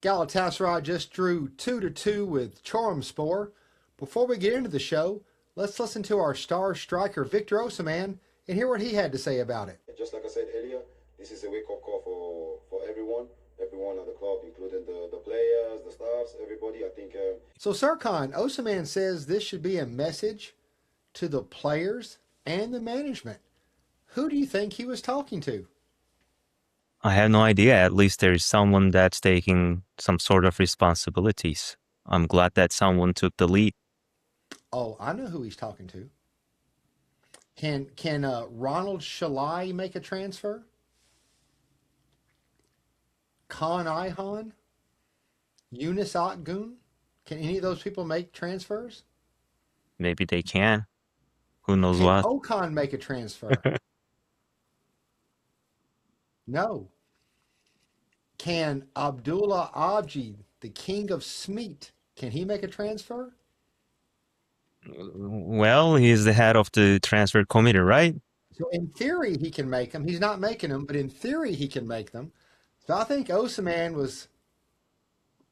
Galatasaray just drew 2-2 with Çorumspor. Before we get into the show, let's listen to our star striker Victor Osimhen and hear what he had to say about it. Just like I said earlier, this is a wake-up call for everyone at the club, including the players, the staffs, everybody. I think. So Serkan, Osimhen says this should be a message to the players and the management. Who do you think he was talking to? I have no idea. At least there is someone that's taking some sort of responsibilities. I'm glad that someone took the lead. Oh, I know who he's talking to. Can Ronald Shalai make a transfer? Kaan Ayhan? Yunus Akgun? Can any of those people make transfers? Maybe they can. Who knows Can what? Okan make a transfer? No. Can Abdullah Abji, the king of Smeet, can he make a transfer? Well, he's the head of the transfer committee, right? So in theory, he can make them. He's not making them, but in theory, he can make them. So I think Osimhen was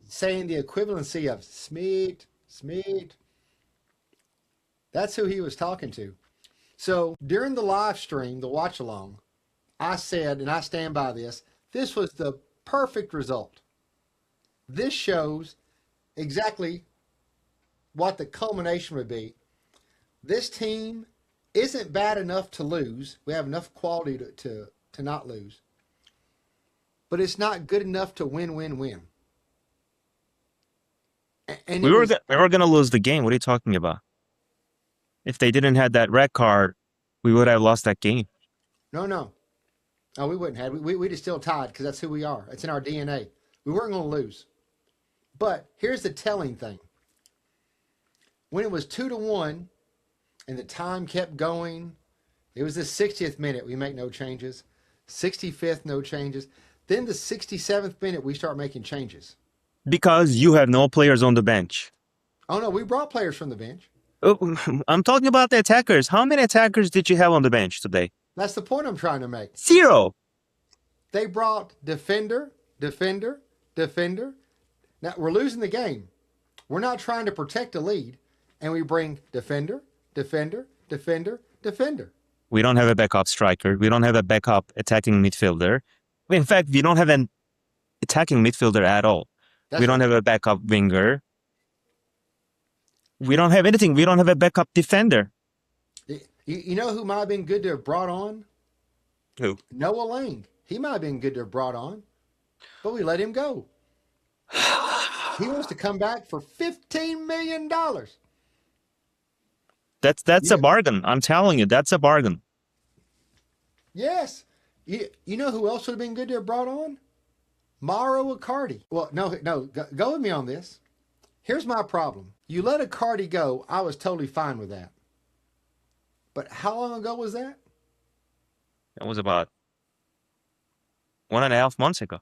saying the equivalency of Smeet, Smeet. That's who he was talking to. So during the live stream, the watch along, I said, and I stand by this, this was the perfect result. This shows exactly what the culmination would be. This team isn't bad enough to lose. We have enough quality to not lose. But it's not good enough to win. And we were going to lose the game. What are you talking about? If they didn't have that red card, we would have lost that game. No, we wouldn't have. We'd have still tied because that's who we are. It's in our DNA. We weren't going to lose. But here's the telling thing. When it was 2-1 and the time kept going, it was the 60th minute, we make no changes. 65th, no changes. Then the 67th minute, we start making changes. Because you have no players on the bench. Oh, no, we brought players from the bench. Oh, I'm talking about the attackers. How many attackers did you have on the bench today? That's the point I'm trying to make. 0. They brought defender. Now, we're losing the game. We're not trying to protect a lead. And we bring defender. We don't have a backup striker. We don't have a backup attacking midfielder. In fact, we don't have an attacking midfielder at all. We don't have a backup winger. We don't have anything. We don't have a backup defender. You know who might have been good to have brought on? Who? Noah Lang. He might have been good to have brought on, but we let him go. He wants to come back for $15 million. That's a bargain. I'm telling you, that's a bargain. Yes. You know who else would have been good to have brought on? Mauro Icardi. Well, no, go with me on this. Here's my problem. You let Icardi go, I was totally fine with that. But how long ago was that? That was about 1.5 months ago.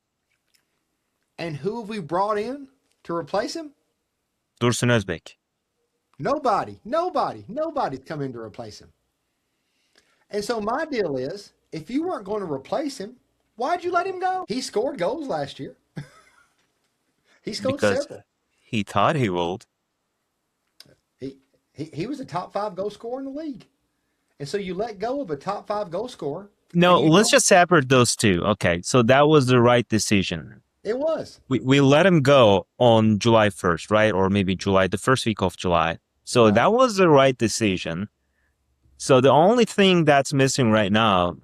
And who have we brought in to replace him? Dursun Özbek. Nobody's come in to replace him. And so my deal is, if you weren't going to replace him, why'd you let him go? He scored goals last year. He scored several. He thought he would. He was a top 5 goal scorer in the league. And so you let go of a top 5 goal scorer. No, let's just separate those two. Okay, so that was the right decision. It was. We let him go on July 1st, right? Or maybe the first week of July. So that was the right decision. So the only thing that's missing right now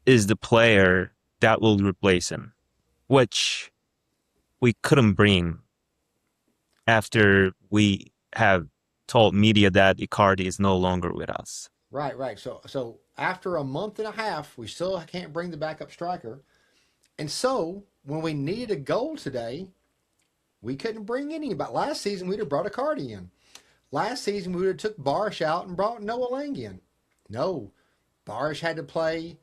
is the player that will replace him, which we couldn't bring after we have told media that Icardi is no longer with us. Right. So after a month and a half, we still can't bring the backup striker. And so when we needed a goal today, we couldn't bring anybody. Last season, we'd have brought Icardi in. Last season, we would have took Barish out and brought Noah Lang in. No, Barish had to play,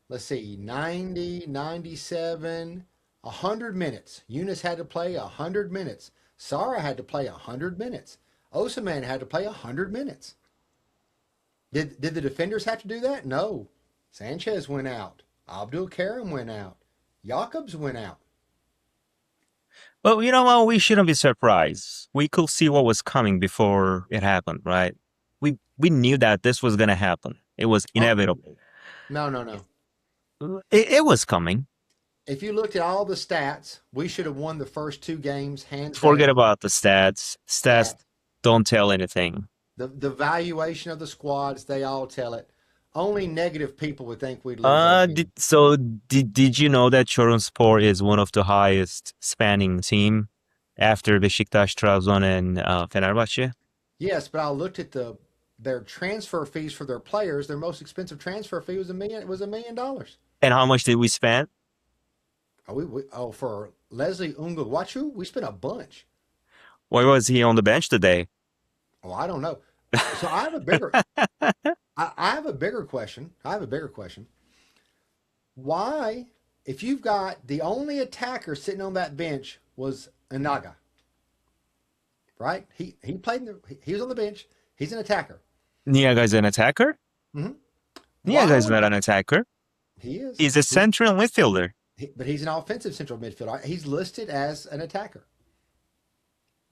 90, 97, 100 minutes. Yunus had to play 100 minutes. Sara had to play 100 minutes. Osimhen had to play 100 minutes. Did the defenders have to do that? No. Sanchez went out. Abdul Karim went out. Jakobs went out. But you know what? We shouldn't be surprised. We could see what was coming before it happened, right? We knew that this was gonna happen. It was inevitable. No. It was coming. If you looked at all the stats, we should have won the first 2 games hands Forget down. about the stats. Stats don't tell anything. The valuation of the squads, they all tell it. Only negative people would think we'd lose. Did you know that Çorumspor is one of the highest spending team after Beşiktaş, Trabzon, and Fenerbahçe? Yes, but I looked at their transfer fees for their players. Their most expensive transfer fee was $1 million. And how much did we spend? For Leslie Ungwachu, we spent a bunch. Why was he on the bench today? Oh, I don't know. So I have a bigger I have a bigger question. Why, if you've got the only attacker sitting on that bench was Inaga, right? He played he was on the bench. He's an attacker. Niaga's an attacker? Mm-hmm. Niaga's not an attacker. He is. He's a central midfielder. But he's an offensive central midfielder. He's listed as an attacker.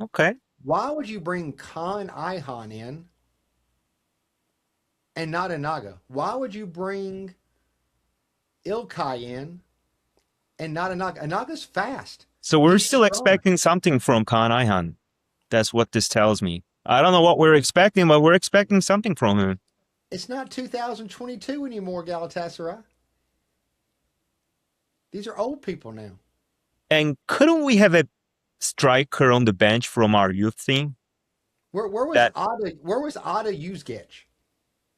Okay. Why would you bring Khan Ihan in and not Inaga? Why would you bring Ilkay in and not Inaga? Inaga's fast. So we're He's still strong. expecting something from Kaan Ayhan. That's what this tells me. I don't know what we're expecting, but we're expecting something from him. It's not 2022 anymore, Galatasaray. These are old people now. And couldn't we have a striker on the bench from our youth team? Where was Ada Uzgec?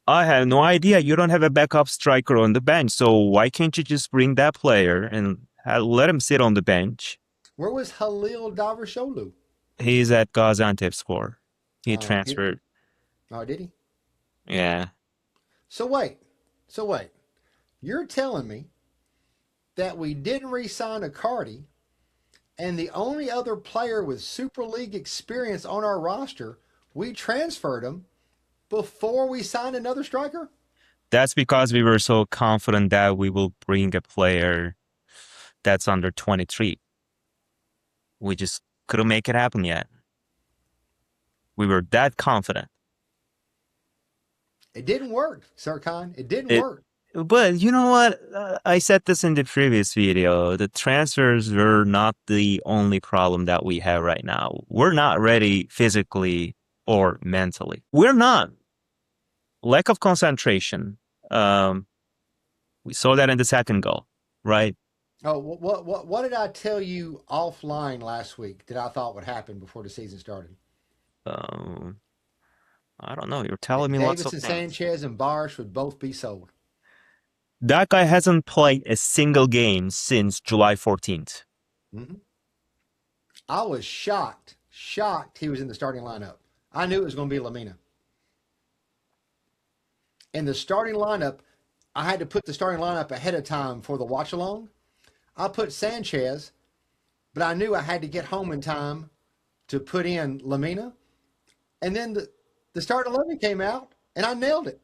I have no idea. You don't have a backup striker on the bench, so why can't you just bring that player and let him sit on the bench? Where was Halil Davuşoğlu? He's at Gaziantepspor. He transferred. Did he? Yeah. So wait. You're telling me that we didn't re-sign Icardi, and the only other player with Super League experience on our roster, we transferred him before we signed another striker? That's because we were so confident that we will bring a player that's under 23. We just couldn't make it happen yet. We were that confident. It didn't work, Serkan. It didn't work. But you know what? I said this in the previous video. The transfers are not the only problem that we have right now. We're not ready physically or mentally. We're not. Lack of concentration. We saw that in the second goal, right? Oh, what did I tell you offline last week that I thought would happen before the season started? I don't know. You're telling me lots of Davidson, things. Sanchez, and Barsh would both be sold. That guy hasn't played a single game since July 14th. Mm-hmm. I was shocked he was in the starting lineup. I knew it was going to be Lamina. In the starting lineup, I had to put the starting lineup ahead of time for the watch along. I put Sanchez, but I knew I had to get home in time to put in Lamina. And then the starting 11 came out, and I nailed it.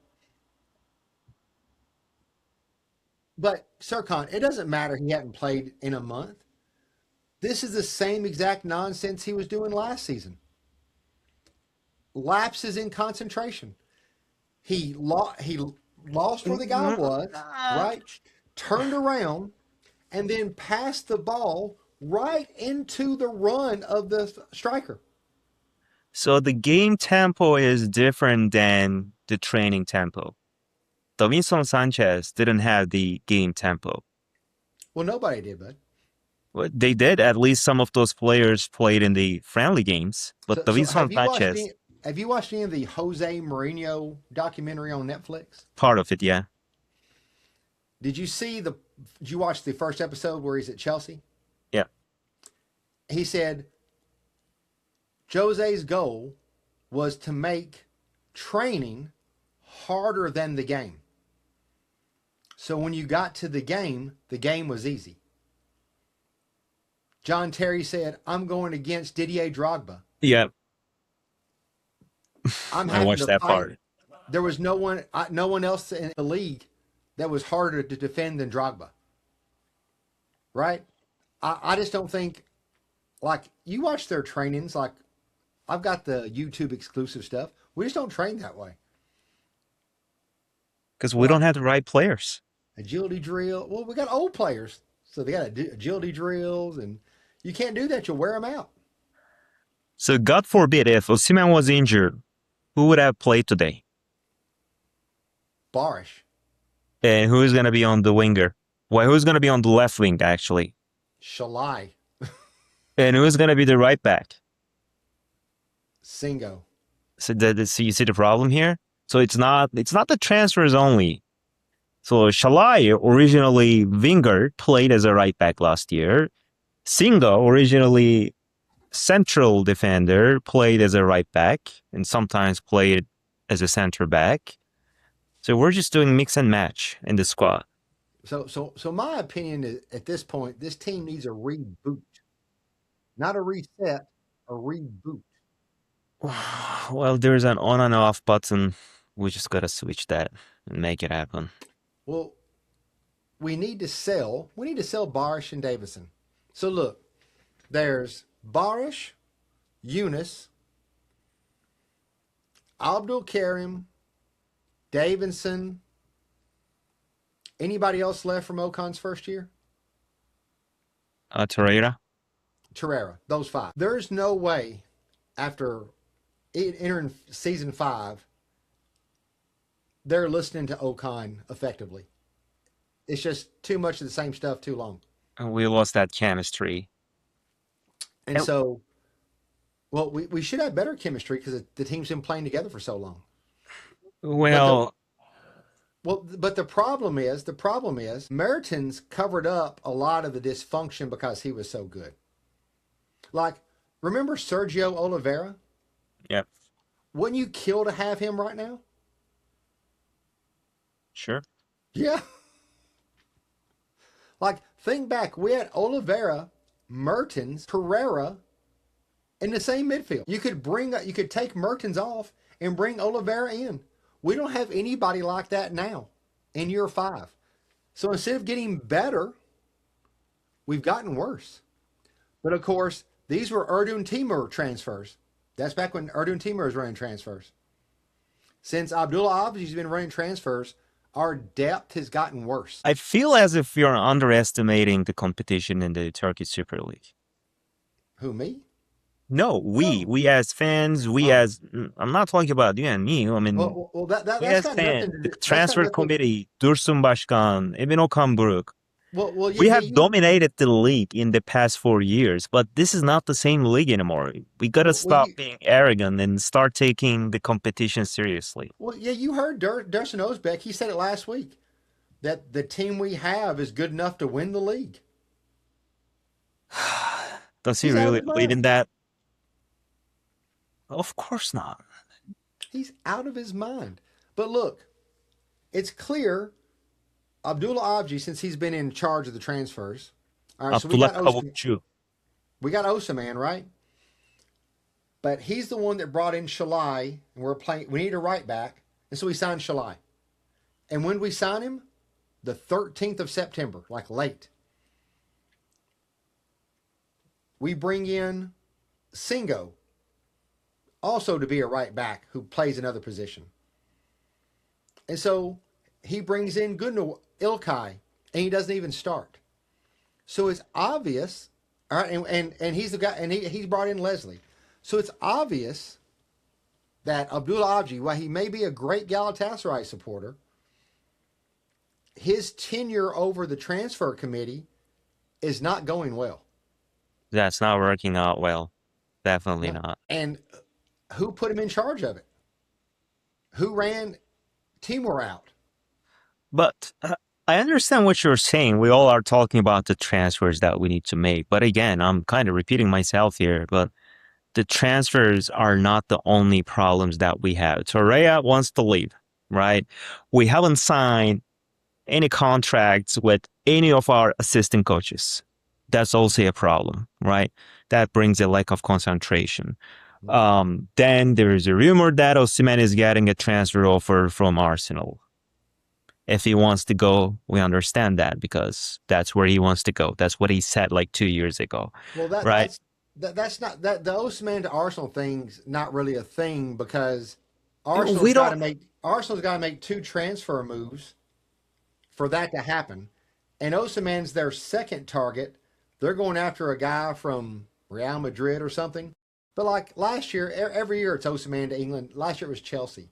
But, Serkan, it doesn't matter he hadn't played in a month. This is the same exact nonsense he was doing last season. Lapses in concentration. He lost where the guy was, right? Turned around, and then passed the ball right into the run of the striker. So the game tempo is different than the training tempo. Davinson Sanchez didn't have the game tempo. Well, nobody did, bud. Well, they did. At least some of those players played in the friendly games. But Davinson Sanchez... Have you watched any of the Jose Mourinho documentary on Netflix? Part of it, yeah. Did you watch the first episode where he's at Chelsea? Yeah. He said Jose's goal was to make training harder than the game. So when you got to the game was easy. John Terry said, I'm going against Didier Drogba. Yeah. I watched that part. There was no one else in the league that was harder to defend than Drogba. Right? I just don't think Like, you watch their trainings, like, I've got the YouTube exclusive stuff. We just don't train that way. Because we Like, don't have the right players. agility drill. Well, we got old players, so they got agility drills, and you can't do that. You'll wear them out. So God forbid if Osimhen was injured, who would have played today? Barish, And who is going to be on the winger? Well, who's going to be on the left wing, actually? Shalai, And who's going to be the right back? Singo. So you see the problem here? So it's not the transfers only. So Shalai, originally winger, played as a right back last year. Singo, originally central defender, played as a right back and sometimes played as a center back. So we're just doing mix and match in the squad. So my opinion is, at this point, this team needs a reboot, not a reset, a reboot. Well, there's an on and off button. We just gotta switch that and make it happen. Well, we need to sell Barish and Davison. So look, there's Barish, Eunice, Abdul Karim, Davidson. Anybody else left from Ocon's first year? Torreira? Torreira. Those 5. There's no way after entering season 5 they're listening to Ocon effectively. It's just too much of the same stuff too long. We lost that chemistry. And so, well, we should have better chemistry because the team's been playing together for so long. Well, But the problem is Mertens covered up a lot of the dysfunction because he was so good. Like, remember Sergio Oliveira? yep, Wouldn't you kill to have him right now? sure. Yeah. Like, think back. We had Oliveira, Mertens, Pereira in the same midfield. You could take Mertens off and bring Oliveira in. We don't have anybody like that now in year 5. So instead of getting better, we've gotten worse. But of course, these were Erdun Timur transfers. That's back when Erdun Timur was running transfers. Since Abdullah Abdi's been running transfers, our depth has gotten worse. I feel as if you're underestimating the competition in the Turkish Super League. Who, me? No, we as fans, I'm not talking about you and me. I mean, Well, that's we as got fans, nothing to the do. transfer committee, Dursun Başkan, Emin Okan Buruk, Well, we have dominated the league in the past 4 years, but this is not the same league anymore. We got to stop being arrogant and start taking the competition seriously. Well, yeah, you heard Dursun Özbek. He said it last week that the team we have is good enough to win the league. Does he He's out of really his believe in mind. that? Of course not. He's out of his mind. But look, it's clear Abdullah Avcı, since he's been in charge of the transfers. All right, Abdullah Kavukçu. we got Osimhen, right? But he's the one that brought in Shalai, and we need a right back, and so we signed Shalai. And when we sign him, the 13th of September, like late, we bring in Singo, also to be a right back who plays another position. And so he brings in Gunnar Ilkay, and he doesn't even start. So it's obvious, all right, and he's the guy, and he's brought in Leslie. So it's obvious that Abdullah Avcı, while he may be a great Galatasaray supporter, his tenure over the transfer committee is not going well. That's not working out well. Definitely Yeah. not. And who put him in charge of it? Who ran Timur out? But I understand what you're saying. We all are talking about the transfers that we need to make. But again, I'm kind of repeating myself here. But the transfers are not the only problems that we have. Torreira wants to leave, right? We haven't signed any contracts with any of our assistant coaches. That's also a problem, right? That brings a lack of concentration. Then there is a rumor that Osimhen is getting a transfer offer from Arsenal. If he wants to go, we understand that because that's where he wants to go. That's what he said like 2 years ago, Well, right? That's not that the Osimhen to Arsenal thing's not really a thing because We don't. Arsenal's got to make two transfer moves for that to happen. And Osimhen's their second target. They're going after a guy from Real Madrid or something. But like last year, every year it's Osimhen to England. Last year it was Chelsea.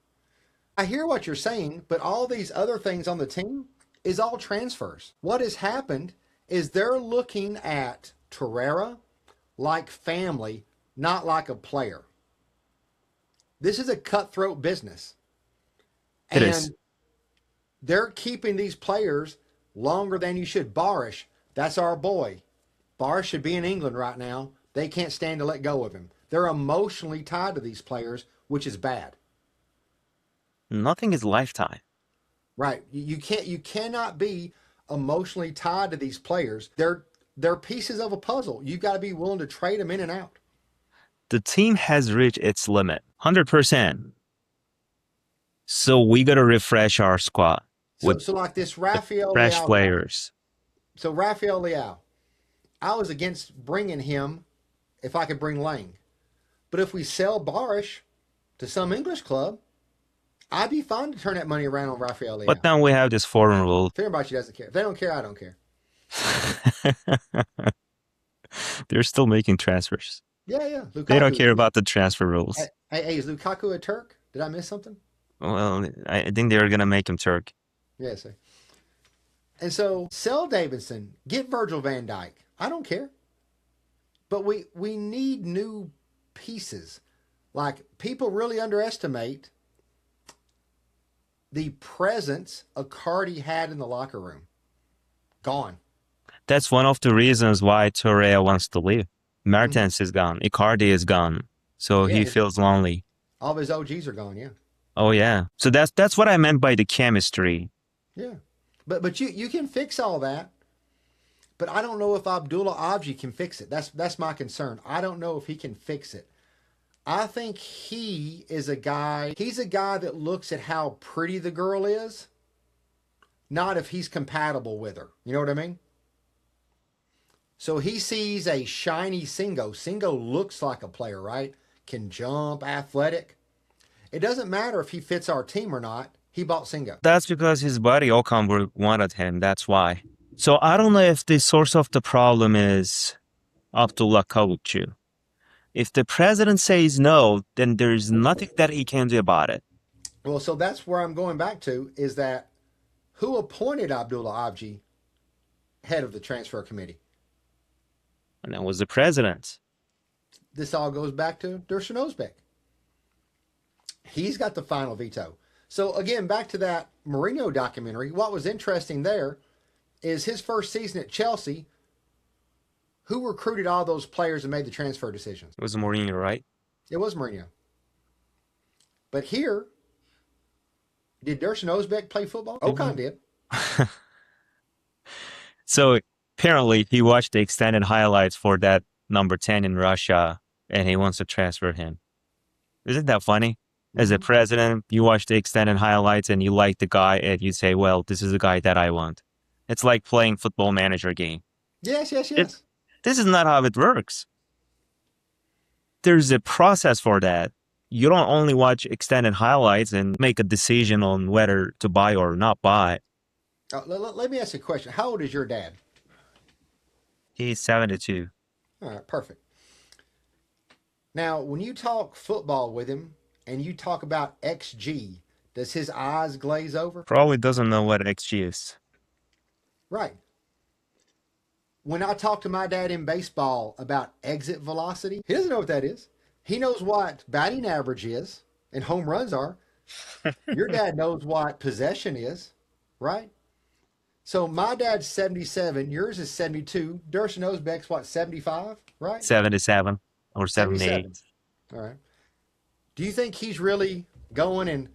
I hear what you're saying, but all these other things on the team is all transfers. What has happened is they're looking at Torreira like family, not like a player. This is a cutthroat business. It And is. they're keeping these players longer than you should. Barish, that's our boy. Barish should be in England right now. They can't stand to let go of him. They're emotionally tied to these players, which is bad. Nothing is lifetime. Right. You cannot be emotionally tied to these players. They're pieces of a puzzle. You've got to be willing to trade them in and out. The team has reached its limit, 100%. So we got to refresh our squad with So like this Rafael fresh Leao. players. So Rafael Leao, I was against bringing him if I could bring Lang. But if we sell Barish to some English club, I'd be fine to turn that money around on Rafael Leao. But now we have this foreign rule. Fenerbahce doesn't care. If they don't care, I don't care. They're still making transfers. Yeah. Lukaku. They don't care about the transfer rules. Hey, is Lukaku a Turk? Did I miss something? Well, I think they're going to make him Turk. Yeah, sir. And so sell Davidson, get Virgil van Dijk. I don't care. But we need new pieces. Like, people really underestimate the presence Icardi had in the locker room. Gone. That's one of the reasons why Torreira wants to leave. Mertens is gone. Icardi is gone. So Yeah, he feels lonely. all of his OGs are gone, yeah. Oh, yeah. So that's what I meant by the chemistry. Yeah. But you can fix all that. But I don't know if Abdullah Abji can fix it. That's my concern. I don't know if he can fix it. I think he's a guy that looks at how pretty the girl is, not if he's compatible with her. You know what I mean? So he sees a shiny Singo. Singo looks like a player, right? Can jump, athletic. It doesn't matter if he fits our team or not. He bought Singo. That's because his buddy Okambu wanted him. That's why. So I don't know if the source of the problem is Abdullah Kavucu. If the president says no, then there's nothing that he can do about it. Well, so that's where I'm going back to, is that who appointed Abdullah Abji head of the transfer committee? And that was the president. This all goes back to Dusan Özbek. He's got the final veto. So again, back to that Mourinho documentary, what was interesting there is his first season at Chelsea, who recruited all those players and made the transfer decisions? It was Mourinho, right? It was Mourinho. But here, did Dusan Özbek play football? Okan did. So apparently he watched the extended highlights for that number 10 in Russia and he wants to transfer him. Isn't that funny? As a president, you watch the extended highlights and you like the guy and you say, well, this is the guy that I want. It's like playing football manager game. Yes. This is not how it works. There's a process for that. You don't only watch extended highlights and make a decision on whether to buy or not buy. Let me ask you a question. How old is your dad? He's 72. All right, perfect. Now, when you talk football with him and you talk about XG, does his eyes glaze over? Probably doesn't know what XG is. Right. When I talk to my dad in baseball about exit velocity, he doesn't know what that is. He knows what batting average is and home runs are. Your dad knows what possession is, right? So my dad's 77, yours is 72. Dusan Özbek's what, 75, right? 77 or 78. All right. Do you think he's really going and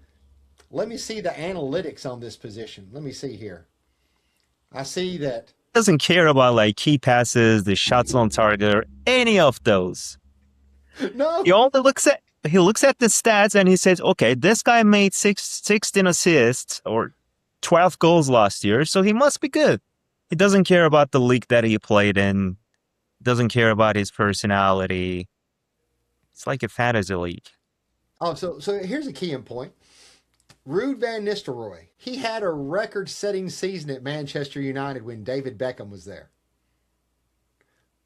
let me see the analytics on this position. Let me see here. I see that. Doesn't care about like key passes, the shots on target, or any of those. No. He only looks at the stats and he says, okay, this guy made 16 assists or 12 goals last year, so he must be good. He doesn't care about the league that he played in. doesn't care about his personality. It's like a fantasy league. Oh, so here's a key in point. Ruud van Nistelrooy, he had a record-setting season at Manchester United when David Beckham was there.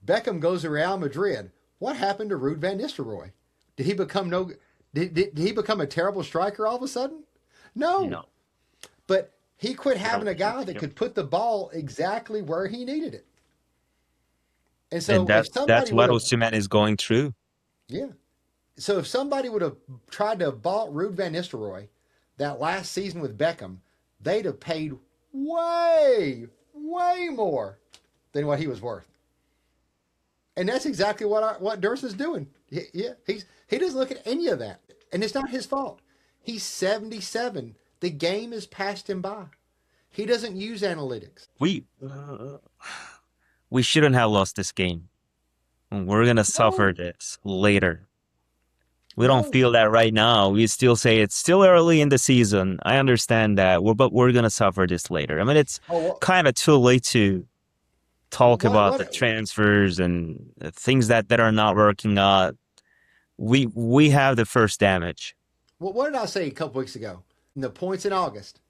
Beckham goes to Real Madrid. What happened to Ruud van Nistelrooy? Did he become did he become a terrible striker all of a sudden? No. No. But he quit having a No. guy that could put the ball exactly where he needed it. And so And if that's somebody what would have, Osimhen is going through. yeah. So if somebody would have tried to have bought Ruud van Nistelrooy that last season with Beckham, they'd have paid way, way more than what he was worth. And that's exactly what Durst is doing. He doesn't look at any of that, and it's not his fault. He's 77. The game has passed him by. He doesn't use analytics. We shouldn't have lost this game. We're gonna suffer No, this later. We don't no. feel that right now. We still say it's still early in the season. I understand that, but we're gonna suffer this later. I mean, it's Oh, kind of too late to talk what about the what transfers and things that are not working out. We have the first damage. what did I say a couple weeks ago? The points in August,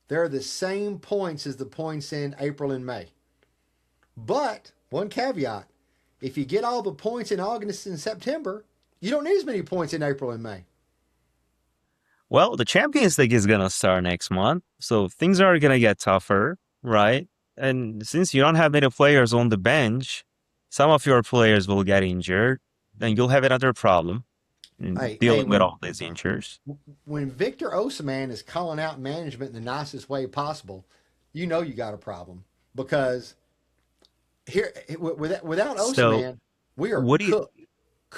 they're the same points as the points in April and May. But one caveat: if you get all the points in August and September, you don't need as many points in April and May. Well, the Champions League is gonna start next month, so things are gonna get tougher, right? And since you don't have many players on the bench, some of your players will get injured, then you'll have another problem in Hey, dealing with all these injuries. when Victor Osimhen is calling out management in the nicest way possible, you know you got a problem because here without So, Osimhen, we are what do you?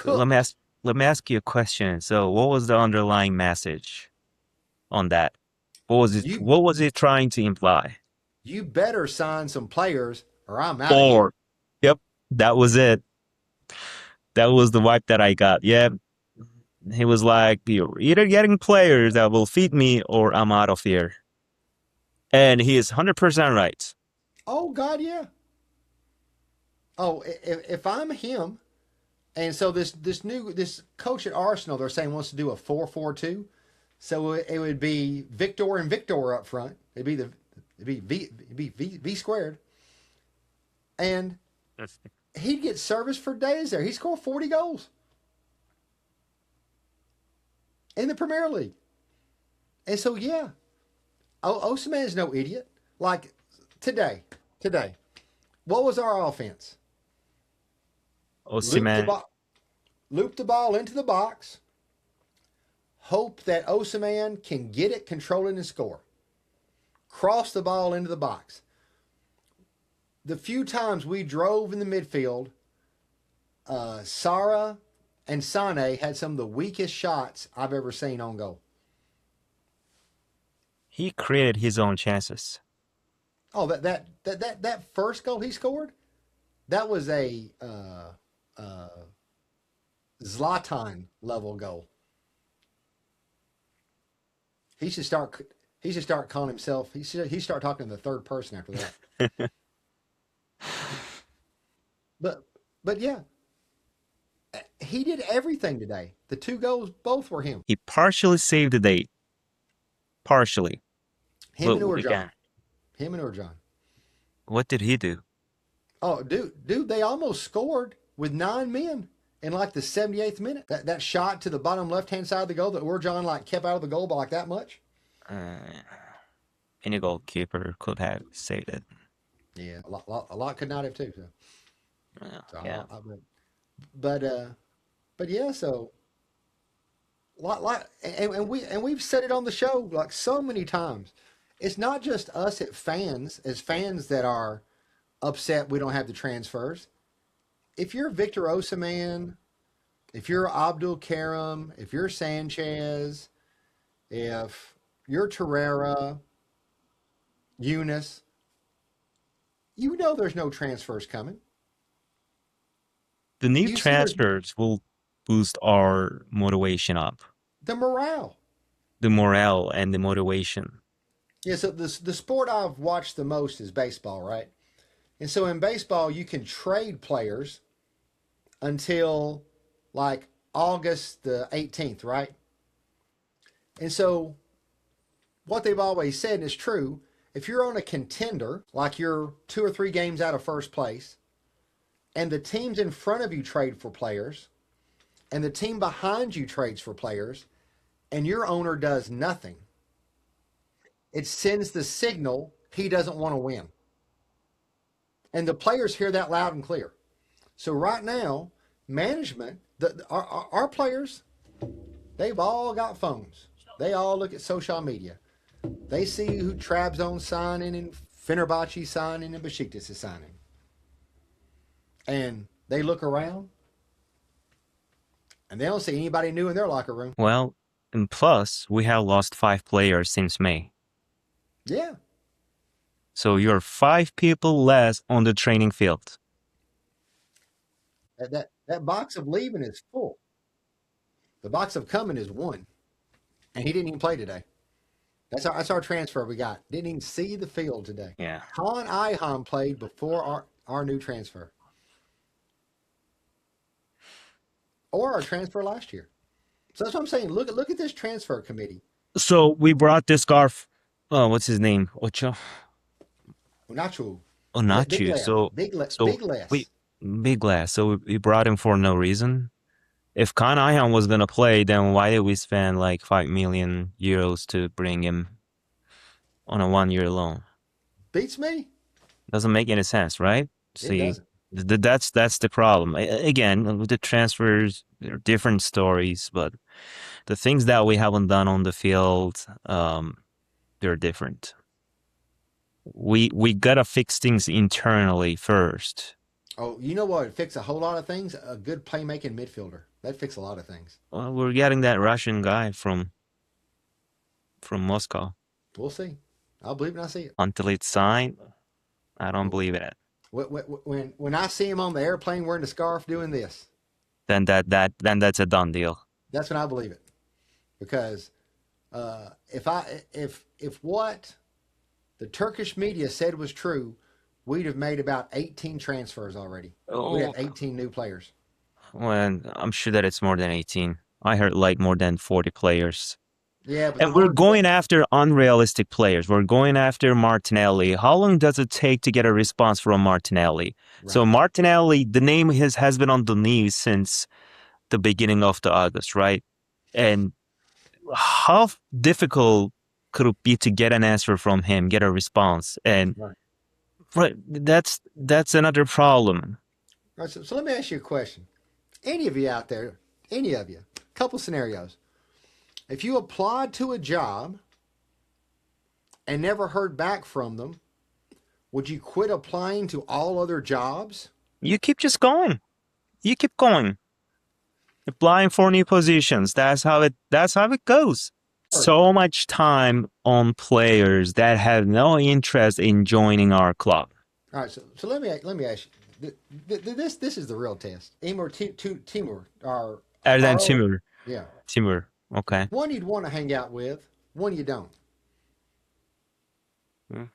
Let me cooked. ask. Let me ask you a question. So, what was the underlying message on that? What was it? You What was it trying to imply? you better sign some players or I'm out of here. Or, yep, that was it. That was the vibe that I got. Yeah, he was like, "You're either getting players that will feed me, or I'm out of here." And he is 100% right. Oh God, yeah. Oh, if I'm him, and so this coach at Arsenal, they're saying wants to do a 4-4-2. So it would be Victor and Victor up front. It'd be V squared, and he'd get service for days there. He scored 40 goals in the Premier League, and so yeah, Osimhen is no idiot. Like today, what was our offense? Loop the Osimhen, ball, loop the ball into the box. Hope that Osimhen can get it, control it, and score. Cross the ball into the box. The few times we drove in the midfield, Sara and Sane had some of the weakest shots I've ever seen on goal. he created his own chances. Oh, that first goal he scored, that was a Zlatan level goal. He should start. He should start calling himself. He start talking in the third person after that. But but yeah, he did everything today. The two goals both were him. He partially saved the day. Partially. Him But and Urjan. again, Him and Urjan. what did he do? Oh, dude, they almost scored with 9 men in like the 78th minute. That shot to the bottom left hand side of the goal that Urjan like kept out of the goal by like that much. Uh, any goalkeeper could have saved it. Yeah, a lot could not have too. So, Yeah. but but yeah, so lot and we've said it on the show like so many times. It's not just us as fans that are upset we don't have the transfers. If you're Victor Osimhen, if you're Abdul Karim, if you're Sanchez, if you're Torreira, Eunice, you know there's no transfers coming. The new You see there's transfers will boost our motivation up, the morale. the morale and the motivation. Yeah, so the sport I've watched the most is baseball, right? And so in baseball, you can trade players until like August the 18th, right? And so what they've always said, and it's true, if you're on a contender, like you're 2 or 3 games out of first place, and the teams in front of you trade for players, and the team behind you trades for players, and your owner does nothing, it sends the signal he doesn't want to win. And the players hear that loud and clear. So right now, management, our players, they've all got phones. They all look at social media. They see who Trabzon's signing and Fenerbahce signing and Besiktas is signing. And they look around and they don't see anybody new in their locker room. Well, and plus, we have lost 5 players since May. Yeah. So you're 5 people less on the training field. That box of leaving is full. The box of coming is 1. And he didn't even play today. That's our transfer we got. Didn't even see the field today. Yeah. Kaan Ayhan played before our new transfer. Or our transfer last year. So that's what I'm saying. Look at this transfer committee. So we brought this guy. What's his name? Ocho. Nacho. Onachu. So Big Les. Big Les. So we brought him for no reason. If Kaan Ayhan was gonna play, then why did we spend like 5 million euros to bring him on a 1-year loan? Beats me. Doesn't make any sense, right? It doesn't. That's the problem. Again, with the transfers, there are different stories, but the things that we haven't done on the field, they're different. We gotta fix things internally first. Oh, you know what? It fixes a whole lot of things. A good playmaking midfielder. That fixes a lot of things. Well, we're getting that Russian guy from Moscow. We'll see. I'll believe when I see it. Until it's signed, I don't believe it. When I see him on the airplane wearing the scarf doing this, Then that's a done deal. that's when I believe it. Because if what the Turkish media said was true, we'd have made about 18 transfers already. We'd have 18 new players. Well, I'm sure that it's more than 18. I heard like more than 40 players. Yeah, but And we're going after unrealistic players. We're going after Martinelli. How long does it take to get a response from Martinelli? So Right. Martinelli, the name has been on the news since the beginning of the August, right? And how difficult could it be to get an answer from him, get a response? And Right. that's another problem. All right, so let me ask you a question. Any of you out there, couple scenarios. If you applied to a job and never heard back from them, would you quit applying to all other jobs? You keep just going. You keep going. Applying for new positions. That's how it goes. So much time on players that have no interest in joining our club. All right, so let me ask you. This is the real test. Timur, Erden Timur. yeah, Timur. Okay. one you'd want to hang out with, one you don't.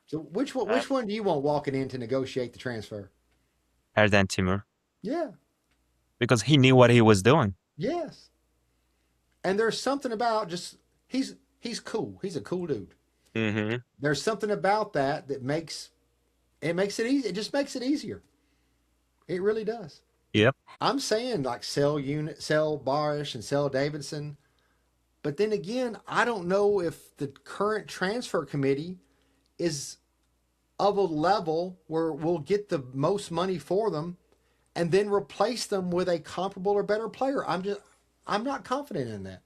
So which one do you want walking in to negotiate the transfer? Erden Timur. Yeah, Because he knew what he was doing. yes. And there's something about just he's cool. He's a cool dude. Mm-hmm. There's something about that makes it easy. It just makes it easier. It really does. Yep. I'm saying like sell Barish and sell Davidson. But then again, I don't know if the current transfer committee is of a level where we'll get the most money for them and then replace them with a comparable or better player. I'm not confident in that.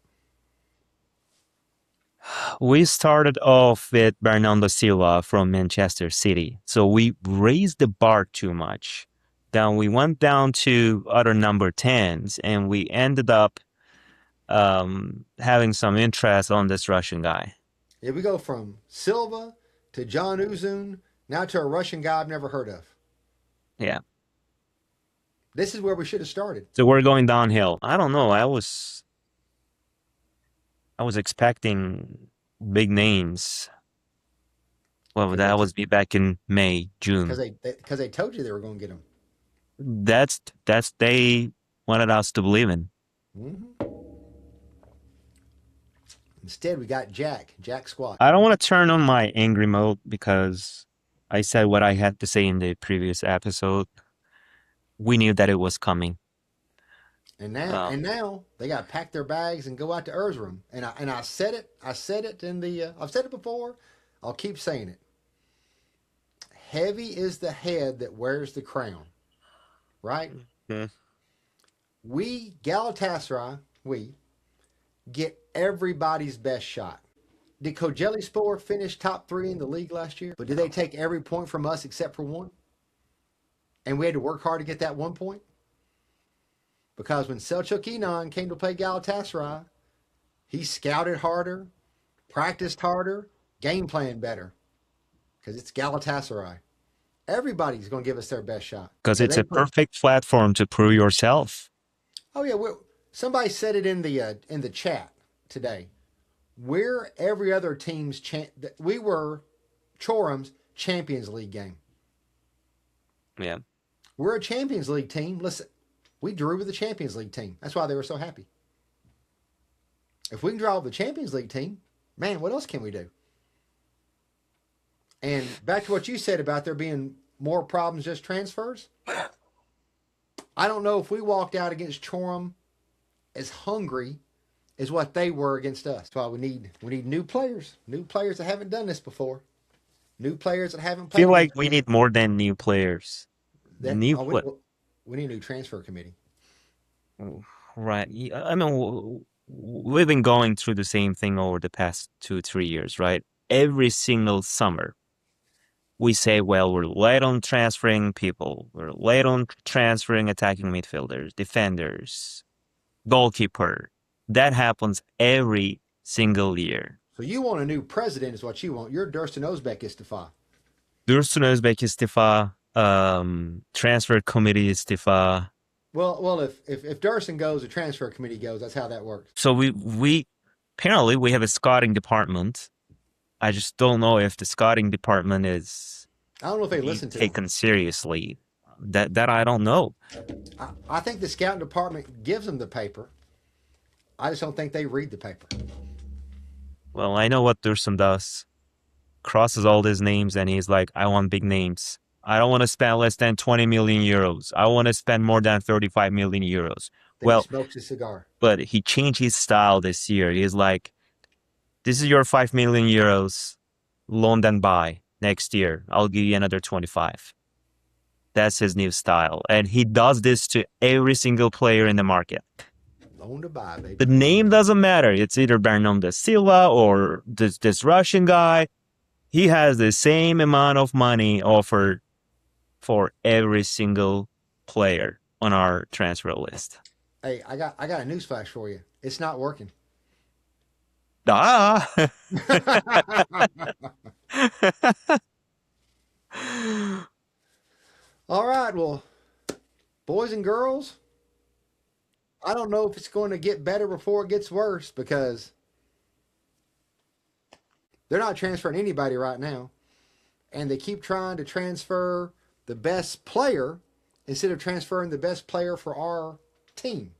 We started off with Bernardo Silva from Manchester City. So we raised the bar too much. Then we went down to other number 10s and we ended up having some interest on this Russian guy. If we go from Silva to John Uzun, now to a Russian guy I've never heard of. Yeah. This is where we should have started. So we're going downhill. I don't know. I was expecting big names. Well, that was be back in May, June. Because they told you they were going to get him. That's they wanted us to believe in. Mm-hmm. Instead, we got Jack Squat. I don't want to turn on my angry mode because I said what I had to say in the previous episode. We knew that it was coming. And now they got to pack their bags and go out to Erzurum. And I said it. I've said it before. I'll keep saying it. Heavy is the head that wears the crown, right? Mm-hmm. We Galatasaray, get everybody's best shot. Did Çorumspor finish top 3 in the league last year? But did they take every point from us except for one? And we had to work hard to get that 1 point? Because when Selçuk İnan came to play Galatasaray, he scouted harder, practiced harder, game plan better. Because it's Galatasaray. Everybody's going to give us their best shot. Because it's a perfect platform to prove yourself. Oh yeah, somebody said it in the chat today. We're every other team's we were Chorum's Champions League game. Yeah. We're a Champions League team. Listen, we drew with the Champions League team. That's why they were so happy. If we can draw with the Champions League team, man, what else can we do? And back to what you said about there being more problems just transfers. I don't know if we walked out against Çorum as hungry as what they were against us. That's why we need new players that haven't done this before, new players that haven't played. I feel like we need more than new players. We need a new transfer committee. Right. I mean, we've been going through the same thing over the past 2-3 years, right? Every single summer, we say, well, we're late on transferring people. We're late on transferring attacking midfielders, defenders, goalkeeper. That happens every single year. So you want a new president is what you want. You're Dursun Özbek istifa. Dursun Özbek istifa. Transfer committee istifa. Well, if Dursun goes, the transfer committee goes. That's how that works. So we apparently we have a scouting department. I just don't know if the scouting department is. I don't know if they listen to taken seriously. That I don't know. I think the scouting department gives them the paper. I just don't think they read the paper. Well, I know what Dursun does. Crosses all these names and he's like, I want big names. I don't want to spend less than 20 million euros. I want to spend more than 35 million euros. Then he smokes a cigar. But he changed his style this year. He's like, this is your 5 million euros, loan and buy. Next year, I'll give you another 25. That's his new style. And he does this to every single player in the market. Loan to buy, baby. The name doesn't matter. It's either Bernardo Silva or this Russian guy. He has the same amount of money offered for every single player on our transfer list. Hey, I got a newsflash for you. It's not working. Ah. All right, well, boys and girls, I don't know if it's going to get better before it gets worse because they're not transferring anybody right now. And they keep trying to transfer the best player instead of transferring the best player for our team.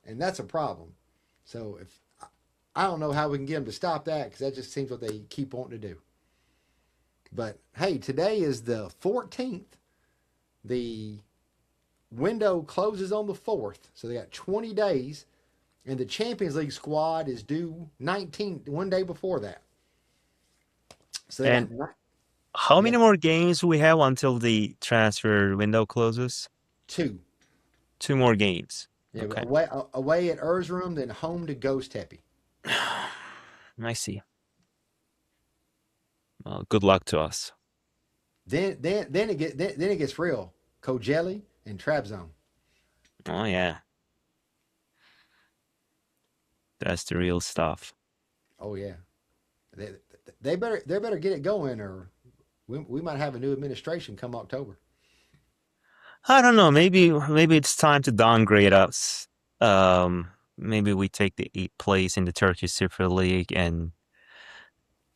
And that's a problem. So I don't know how we can get them to stop that because that just seems what they keep wanting to do. But hey, today is the 14th. The window closes on the 4th. So they got 20 days. And the Champions League squad is due 1 day before that. So how many more games do we have until the transfer window closes? 2. 2 more games. Yeah, okay. Away at Erzurum, then home to Göztepe. I see. Well, good luck to us. Then it gets real. Kocaeli and Trabzon. Oh yeah, that's the real stuff. Oh yeah, they better get it going, or we might have a new administration come October. I don't know. Maybe it's time to downgrade us. Maybe we take the 8th place in the Turkish Super League and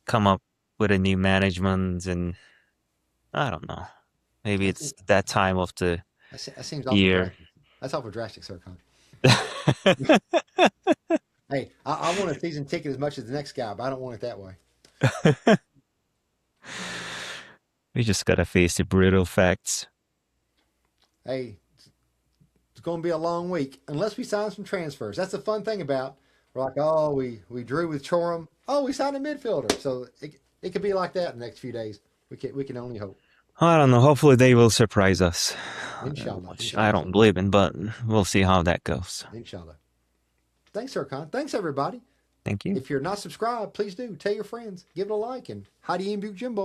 come up with a new management, and I don't know. Maybe it's that time of the That seems year. That's awful drastic, Serkan. Hey, I want a season ticket as much as the next guy, but I don't want it that way. We just gotta face the brutal facts. Hey, it's going to be a long week unless we sign some transfers. That's the fun thing about. We're like, oh, we drew with Chorum. Oh, we signed a midfielder. So it could be like that in the next few days. We can only hope. I don't know. Hopefully they will surprise us. Inshallah. Which I don't believe in, but we'll see how that goes. Inshallah. Thanks, Serkan. Thanks, everybody. Thank you. If you're not subscribed, please do. Tell your friends. Give it a like. And Hadi Jimbo.